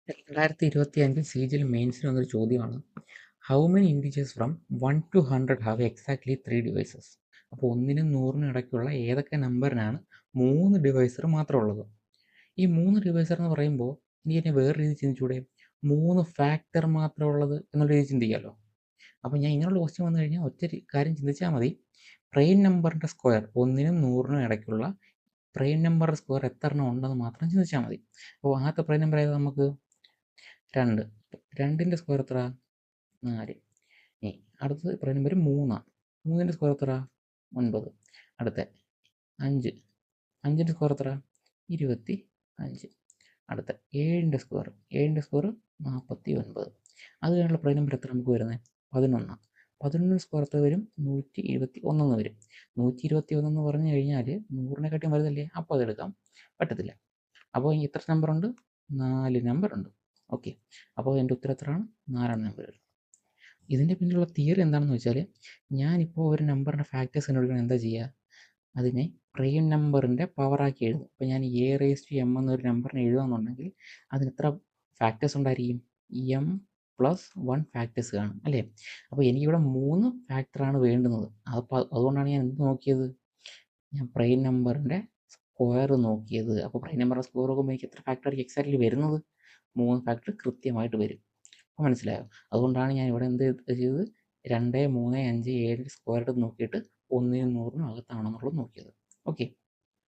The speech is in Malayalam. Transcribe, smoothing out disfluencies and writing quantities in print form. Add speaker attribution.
Speaker 1: 2025 CGL മെയിൻസിന് വന്നൊരു ചോദ്യമാണ്. How many integers from 1 to 100 have exactly 3 devices? അപ്പോൾ 1നും 100നും ഇടയ്ക്കുള്ള ഏതൊക്കെ നമ്പറിനാണ് 3 ഡിവൈസർ മാത്രമുള്ളത്? ഈ 3 ഡിവൈസർ എന്ന് പറയുമ്പോൾ എനിക്ക് വേറെ രീതി ചിന്തിച്ചൂടെ? 3 ഫാക്ടർ മാത്രമുള്ളത് എന്നുള്ള രീതി ചിന്തിക്കാമല്ലോ. അപ്പോൾ ഞാൻ ഇങ്ങനെയുള്ള ക്വസ്റ്റ്യൻ വന്നു കഴിഞ്ഞാൽ ഒറ്റ കാര്യം ചിന്തിച്ചാൽ മതി. പ്രൈം നമ്പറിൻ്റെ സ്ക്വയർ 1നും 100നും ഇടയ്ക്കുള്ള പ്രൈം നമ്പറിൻ്റെ സ്ക്വയർ എത്ര എണ്ണം ഉണ്ടെന്ന് മാത്രം ചിന്തിച്ചാൽ മതി. അപ്പോൾ ആദ്യത്തെ പ്രൈം നമ്പർ ഏതാ നമുക്ക്? 2. 2ൻ്റെ സ്ക്വയർ എത്ര? 4. ഇനി അടുത്തത് പ്രൈം നമ്പർ 3. 3ൻ്റെ സ്ക്വയർ എത്ര? 9. അടുത്ത 5. 5ൻ്റെ സ്ക്വയർ എത്ര? 25. അടുത്ത 7ൻ്റെ സ്ക്വയർ 49. അത് കഴിഞ്ഞുള്ള പ്രൈം നമ്പർ എത്ര നമുക്ക് വരുന്നത്? 11. 11ൻ്റെ സ്ക്വയർ എത്ര വരും? 121 വരും. 121 എന്ന് പറഞ്ഞു കഴിഞ്ഞാൽ 100നെക്കാട്ടിയും വലുതല്ലേ? അപ്പോൾ അതെടുക്കാം. പറ്റത്തില്ല. അപ്പോൾ എത്ര നമ്പറുണ്ട്? 4 നമ്പറുണ്ട്. ഓക്കെ, അപ്പോൾ എൻ്റെ ഉത്തരം എത്രയാണ്? 4 നമ്പർ വരും. ഇതിൻ്റെ പിന്നിലുള്ള തിയറി എന്താണെന്ന് വെച്ചാൽ, ഞാനിപ്പോൾ ഒരു നമ്പറിൻ്റെ ഫാക്ടേഴ്സ് കണ്ടുപിടിക്കണം. എന്താ ചെയ്യുക? അതിനെ പ്രൈം നമ്പറിൻ്റെ പവറാക്കി എഴുതും. ഇപ്പോൾ ഞാൻ a⁻m എന്നൊരു നമ്പറിനെ എഴുതുകയാണെന്നുണ്ടെങ്കിൽ അതിന് എത്ര ഫാക്ടേഴ്സ് ഉണ്ടായിരിക്കും? m+1 ഫാക്ടേഴ്സ് കാണും അല്ലേ? അപ്പോൾ എനിക്കിവിടെ 3 ഫാക്ടറാണ് വേണ്ടുന്നത്. അപ്പോൾ അതുകൊണ്ടാണ് ഞാൻ എന്ത് നോക്കിയത്? ഞാൻ പ്രൈം നമ്പറിൻ്റെ സ്ക്വയർ നോക്കിയത്. അപ്പോൾ പ്രൈം നമ്പറിൻ്റെ സ്ക്വയർ നോക്കുമ്പോൾ എനിക്ക് എത്ര ഫാക്ടറായിരിക്കും എക്സാക്ട്ലി വരുന്നത്? 3 ഫാക്ടർ കൃത്യമായിട്ട് വരും. അപ്പോൾ മനസ്സിലായോ? അതുകൊണ്ടാണ് ഞാൻ ഇവിടെ എന്ത് ചെയ്തത്? 2, 3, 5, 7 സ്ക്വയർ എടുത്ത് നോക്കിയിട്ട് 1നും 100നും അകത്താണെന്നുള്ളത് നോക്കിയത്. ഓക്കെ.